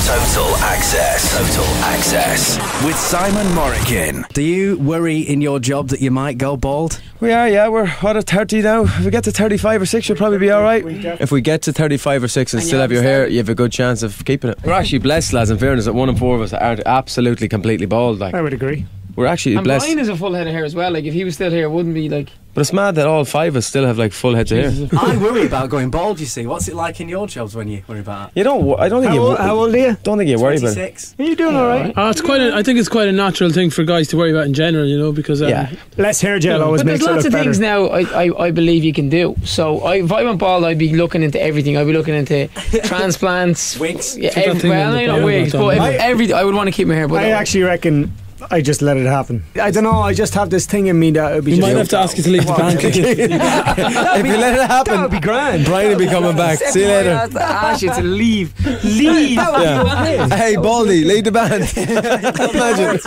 Total Access. Total Access. With Simon Morrigan. Do you worry in your job that you might go bald? We are, yeah. We're at 30 now. If we get to 35 or 6, you'll probably be alright. If we get to 35 or 6 and still have your hair, you have a good chance of keeping it. We're actually blessed, lads, in fairness, that 1 in 4 of us aren't absolutely completely bald. Like, I would agree. We're actually and blessed. Brian has a full head of hair as well. Like, if he was still here, it wouldn't be like... But it's mad that all 5 of us still have like full heads of hair. I worry about going bald, you see. What's it like in your jobs when you worry about that? You don't. I don't think How old are you? Don't think you worry about it. 26. Are you doing alright? I think it's quite a natural thing for guys to worry about in general, you know, because less hair gel always but makes there's it lots look of things better. now I believe you can do. So if I went bald, I'd be looking into everything. I'd be looking into transplants, wigs. yeah, not wigs, but I would want to keep my hair. But I actually reckon I just let it happen. I don't know, I just have this thing in me that it would be You just... might have to ask you to leave the band. If you let it happen, That would be grand. Brian will be coming back. See you later. I ask you to leave. Hey, Baldy, leave the band. Imagine.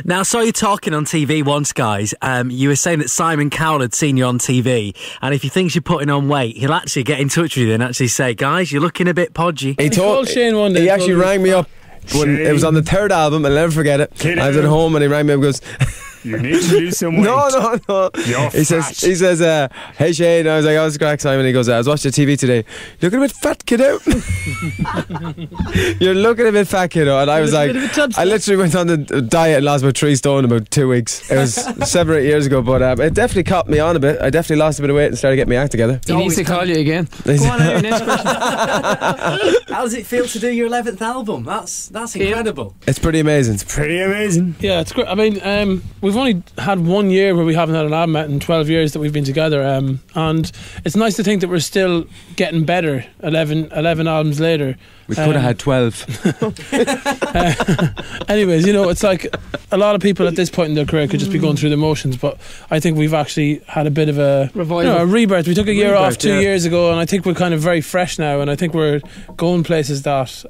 Now, I saw you talking on TV once, guys. You were saying that Simon Cowell had seen you on TV, and if he thinks you're putting on weight, he'll actually get in touch with you and actually say, guys, you're looking a bit podgy. He told Shane one day. He actually rang me up when it was on the 3rd album. I'll never forget it. I was at home and he rang me up and goes, You need to lose some weight. No. He says, hey Shane. I was like, I was crack, Simon. He goes, I was watching TV today. You're looking a bit fat, kiddo. You're looking a bit fat, kiddo. And I was like, I literally went on the diet and lost about 3 stone in about 2 weeks. It was 7 or 8 years ago, but it definitely caught me on a bit. I definitely lost a bit of weight and started getting my act together. He needs to call you again. Go on, your next question. How does it feel to do your 11th album? That's incredible. It's pretty amazing. Pretty amazing. Yeah, it's great. I mean, we've only had 1 year where we haven't had an album out in 12 years that we've been together, and it's nice to think that we're still getting better 11 albums later. We could have had 12. Anyways, you know, it's like a lot of people at this point in their career could just be going through the motions, but I think we've actually had a bit of a revival, a rebirth. We took a year off 2 years ago, and I think we're kind of very fresh now, and I think we're going places that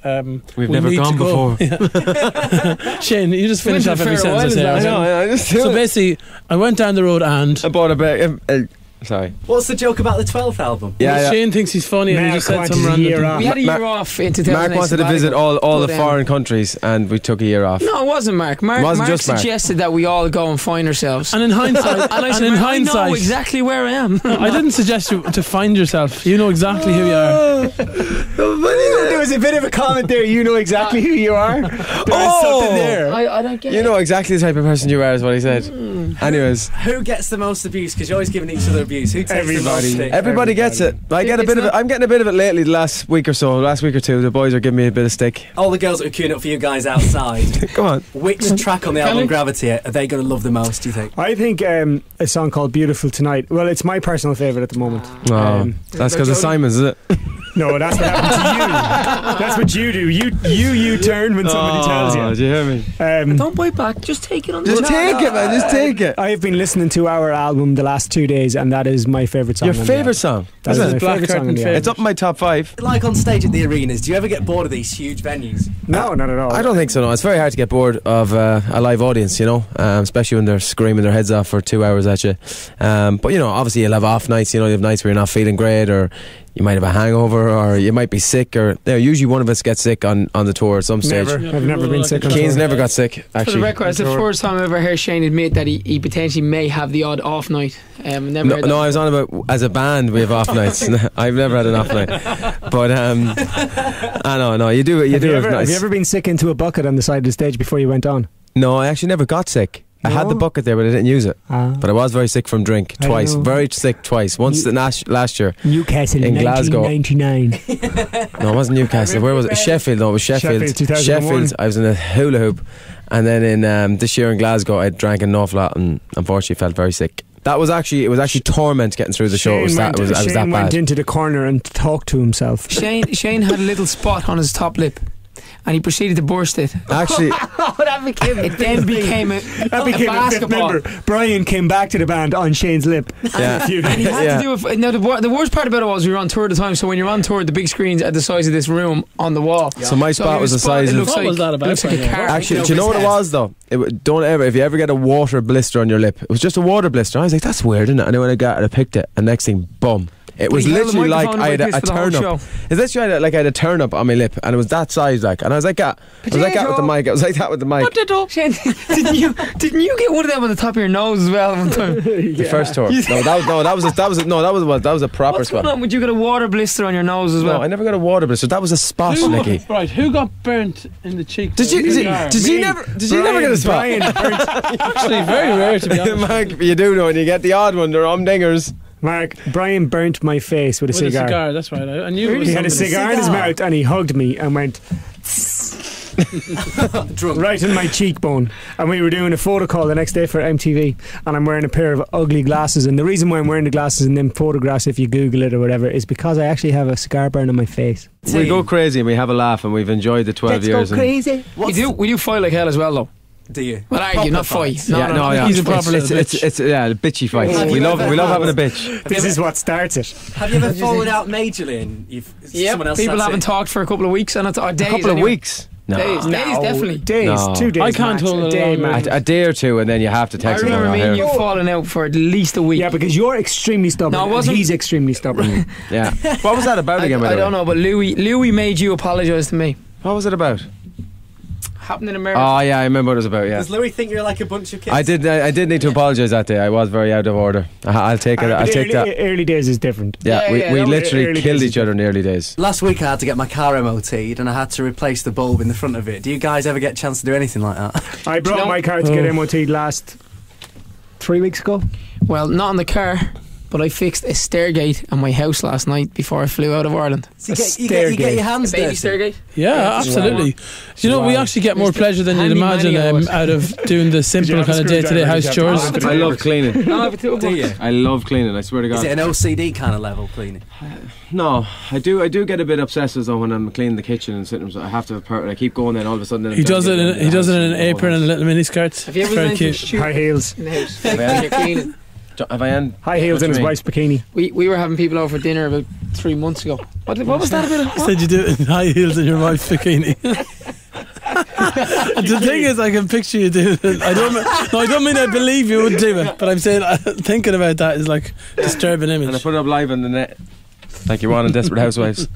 we've never gone before. Yeah. Shane, you just finish off every sentence there. I know, I just do so it. basically, I went down the road and I bought a bag. Sorry. What's the joke about the 12th album? Yeah. Shane thinks he's funny and he just said some random thing. We had a year off in 2008. Mark wanted to visit all the foreign countries and we took a year off. No, it wasn't Mark. Mark suggested that we all go and find ourselves. And in hindsight, I know exactly where I am. I didn't suggest you to find yourself. You know exactly who you are. There was a bit of a comment there. You know exactly who you are. There's something there. I don't get it. You know exactly the type of person you are, is what he said. Anyways, who gets the most abuse? Because you're always giving each other abuse. Who takes the most stick? Everybody gets it. I get a bit of it. I'm getting a bit of it lately. The last week or two, the boys are giving me a bit of stick. All the girls that are queuing up for you guys outside. Come on. Which track on the album Gravity are they going to love the most, do you think? I think a song called Beautiful Tonight. Well, it's my personal favourite at the moment. That's because of Simon's, is it? No, that's what happened to you. That's what you do. You turn when somebody tells you. Do you hear me? Don't bite back. Just take it on the Just take it, man. Just take it. I have been listening to our album the last 2 days, and that is my favourite song. Your favourite song? That is my favourite song on the album. It's up in my top 5. Like on stage at the arenas, do you ever get bored of these huge venues? No, not at all. I don't think so, no. It's very hard to get bored of a live audience, you know, especially when they're screaming their heads off for 2 hours at you. But, you know, obviously you'll have off nights, you know, you have nights where you're not feeling great, or you might have a hangover, or you might be sick, or usually one of us gets sick on the tour at some stage. I've never been sick on tour. Keane's never got sick, actually. For the record, it's the first time I ever heard Shane admit that he potentially may have the odd off night. No, I was on about as a band we have off nights. I've never had an off night, but I know you do it. You do it. Have you ever been sick into a bucket on the side of the stage before you went on? No, I actually never got sick. I had the bucket there, but I didn't use it. But I was very sick from drink twice. Very sick twice. Once last year, Newcastle in Glasgow. 1999. No, it wasn't Newcastle. Where was it? Sheffield. No, it was Sheffield. Sheffield. I was in a hula hoop, and then in this year in Glasgow, I drank an awful lot and unfortunately felt very sick. It was actually torment getting through the show. Shane went into the corner and talked to himself. Shane had a little spot on his top lip, and he proceeded to burst it. Actually, it then became a basketball. Remember, Brian came back to the band on Shane's lip. Yeah. And he had to do it. Now the worst part about it was we were on tour at the time. So when you're on tour, the big screen's at the size of this room on the wall. Yeah. So my spot was the size of. What was that about? It looks like a car. Actually, do you know what it was though? If you ever get a water blister on your lip, it was just a water blister. I was like, that's weird, isn't it? And then when I picked it, and next thing, boom. It was He held the literally like microphone I had like a this for the whole turnip. show. It's literally I had a turnip on my lip, and it was that size, like, and I was like that. I was like that with the mic. I was like that with the mic. Shane, didn't you get one of them on the top of your nose as well one time? The first tour. That was a proper What's spot. going on? Would you get a water blister on your nose as well? No, I never got a water blister. That was a spot, Nicky. Right, who got burnt in the cheek? Did you never get a spot? Actually, very rare to be honest. Mark, you do know, and you get the odd one. They're dingers. Mark, Brian burnt my face with a cigar. That's right. I knew it was He had a something. cigar in his mouth and he hugged me and went right in my cheekbone. And we were doing a photo call the next day for MTV, and I'm wearing a pair of ugly glasses. And the reason why I'm wearing the glasses in them photographs, if you Google it or whatever, is because I actually have a cigar burn on my face. We go crazy and we have a laugh, and we've enjoyed the 12 years. crazy. We do fight like hell as well, though. Do you? Well, argue, not fight. No. He's a proper little bitch. It's a bitchy fight. We love having a bitch. This is what starts it. Have you ever fallen out majorly and someone else people had haven't to- talked for a couple of weeks and it's, or days. A couple of anyway. weeks. No. Days definitely. Days, No. 2 days. I can't max, hold a it day longer. max. A day or two, and then you have to I text him. remember me and you falling out for at least a week. Yeah, because you're extremely stubborn. No, I and wasn't. He's extremely stubborn. Yeah. What was that about again? By the I way? don't know, but Louis made you apologise to me. What was it about? Happened in America. Oh yeah, I remember what it was about. Yeah. Does Louis think you're like a bunch of kids? I did need to apologise that day. I was very out of order. I'll take it. I'll take that. Early days is different. Yeah, Yeah, we that was literally early killed days. each other in the early days. Last week I had to get my car MOT'd and I had to replace the bulb in the front of it. Do you guys ever get a chance to do anything like that? I brought Do you know- my car to get MOT'd last 3 weeks ago. Well, not in the car, but I fixed a stairgate at my house last night before I flew out of Ireland. So you get your hands Baby dirty. stairgate. Yeah, absolutely. You know, we actually get more pleasure than you'd Handy imagine manny out of doing the simple have a kind of day-to-day screwdriver? house Did you have chores. to- I love cleaning. No, I have a tool Do you? I love cleaning. I swear to God. Is it an OCD kind of level cleaning? No, I do get a bit obsessive though when I'm cleaning the kitchen and sitting. I have to. I keep going. Then all of a sudden, He does it in an apron and a little mini skirt. Have you ever Very done anything cute. stupid High heels. in the house? When you're cleaning? Have I end? High heels What in do his you wife's bikini. We were having people over for dinner about 3 months ago. What was that about? Said you do it in high heels in your wife's bikini. The thing is, I can picture you doing it. I don't mean I believe you would do it, but I'm saying thinking about that is like disturbing And I image. put it up live on the net. Like you want in Desperate Housewives.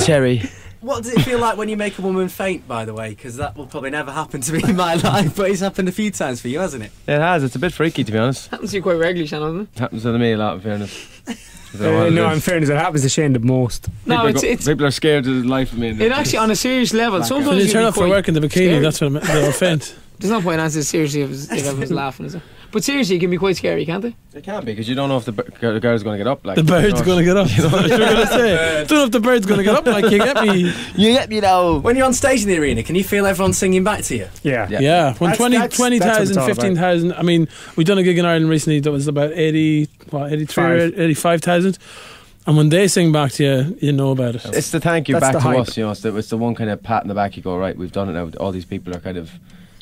Cherry. What does it feel like when you make a woman faint, by the way? Because that will probably never happen to me in my life, but it's happened a few times for you, hasn't it? It has. It's a bit freaky, to be honest. Happens to you quite regularly, Shannon, doesn't It happens to me a lot, in fairness. No, in fairness, it happens to Shane the most. it? No, it's people are scared to the life of me. it actually on a serious level. Sometimes When you you'd turn be up for quite work in the bikini, scary. that's what they'll faint. There's no point answering seriously if everyone's laughing. Is it? But seriously, it can be quite scary, can't it? It can't be, because you don't know if the girl's going to get up. Like The bird's going to get up. That's what you're going to say. Don't know if the bird's going to get up. Like, you get me. You get me now. When you're on stage in the arena, can you feel everyone singing back to you? Yeah. Yeah, when That's- 20,000, that's what it's all about. 15,000. I mean, we done a gig in Ireland recently that was about 83 or 85,000. And when they sing back to you, you know about it. It's the thank you That's back the to hype. us, you know. It's the one kind of pat in the back. You go, right, we've done it now. All these people are kind of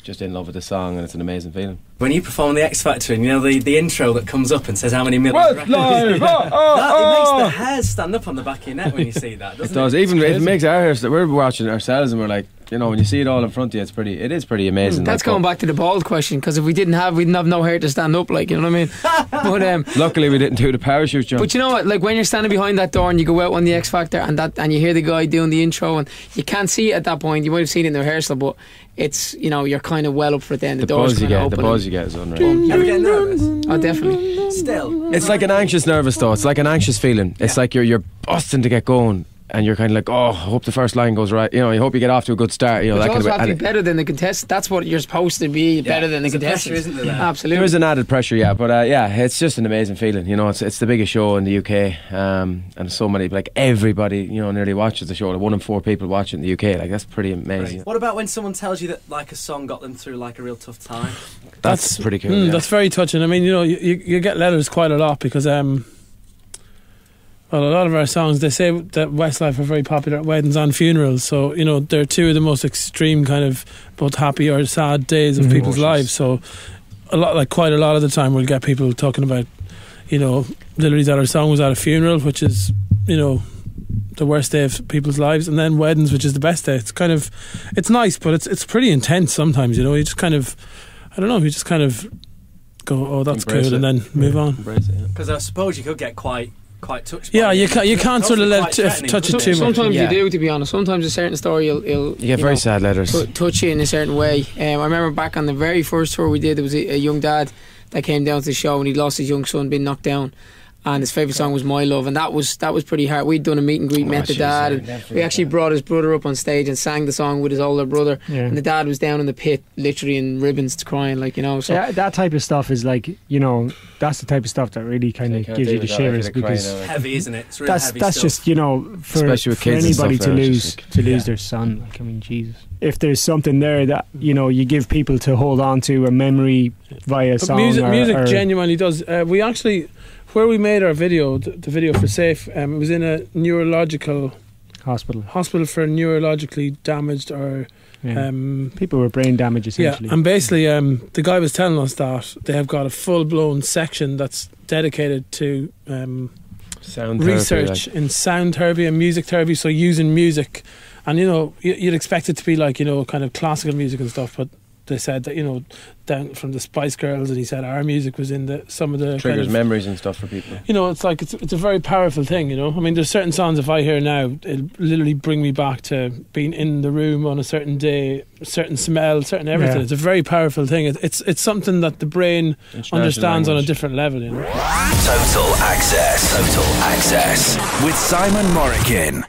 just in love with the song, and it's an amazing feeling. When you perform the X Factor and you know the intro that comes up and says how many million records- Westlife! It makes the hairs stand up on the back of your neck when you see that, It doesn't does. Even it makes our hair. We're watching ourselves, and we're like, you know, when you see it all in front of you, it is pretty amazing. That's like, going back to the bald question, because if we didn't have, we'd have no hair to stand up, like, you know what I mean? But Luckily, we didn't do the parachute jump. but you know what? Like when you're standing behind that door and you go out on the X Factor and you hear the guy doing the intro and you can't see it at that point. You might have seen it in the rehearsal, but it's, you know, you're kind of well up for it then. The door's buzz you kind of get, open. the buzz you get is unreal. Ever get nervous? Oh, definitely. Still. It's like an anxious nervous though. It's like an anxious feeling. It's like you're busting to get going, and you're kind of like, oh, I hope the first line goes right. You know, you hope you get off to a good start. You know, But that you kind also of. have to And be better than the contestant. That's what you're supposed to be, better than the There's a pressure, contestant. isn't there, there? Absolutely. there is an added pressure, yeah, but yeah, it's just an amazing feeling. You know, it's the biggest show in the UK, and so many, like everybody, you know, nearly watches the show. Like 1 in 4 people watch it in the UK. Like that's pretty amazing. What about when someone tells you that like a song got them through like a real tough time? That's pretty cool. Yeah. That's very touching. I mean, you know, you get letters quite a lot because well, a lot of our songs, they say that Westlife are very popular at weddings and funerals. So, you know, they're two of the most extreme kind of both happy or sad days of people's lives. So, quite a lot of the time, we'll get people talking about, you know, literally that our song was at a funeral, which is, you know, the worst day of people's lives, and then weddings, which is the best day. It's kind of, it's nice, but it's pretty intense sometimes. You know, you just kind of, I don't know, you just kind of go, oh, that's Embrace cool, it. and then move on. Embrace it, yeah. Because I suppose you could get quite quite touched. Yeah, you can't sort of let it touch it too much. Sometimes you do, to be honest. Sometimes a certain story you get very sad letters. Touch you in a certain way. I remember back on the very first tour we did, there was a young dad that came down to the show and he'd lost his young son, being knocked down. And his favourite song was My Love, and that was pretty hard. We'd done a meet and greet, met the dad, and we actually brought his brother up on stage and sang the song with his older brother. Yeah. And the dad was down in the pit, literally in ribbons, crying, like, you know. So yeah, that type of stuff is like, you know, that's the type of stuff that really kind of gives you the shivers, because it's heavy, isn't it? It's really heavy that's stuff. Just, you know, for anybody to lose their son. Like, I mean, Jesus. If there's something there that, you know, you give people to hold on to, a memory via song. Music genuinely does. We actually, where we made our video, the video for Safe, it was in a neurological hospital for neurologically damaged or people with brain damage, essentially. Yeah, and basically the guy was telling us that they have got a full-blown section that's dedicated to sound research therapy, in sound therapy and music therapy, so using music. And, you know, you'd expect it to be like, you know, kind of classical music and stuff, but they said that, you know, down from the Spice Girls, and he said our music was in some of the triggers kind of memories and stuff for people. You know, it's like it's a very powerful thing. You know, I mean, there's certain songs if I hear now, it'll literally bring me back to being in the room on a certain day, certain smell, certain everything. Yeah. It's a very powerful thing. It's something that the brain understands on a different level. You know. Total Access with Simon Morrigan.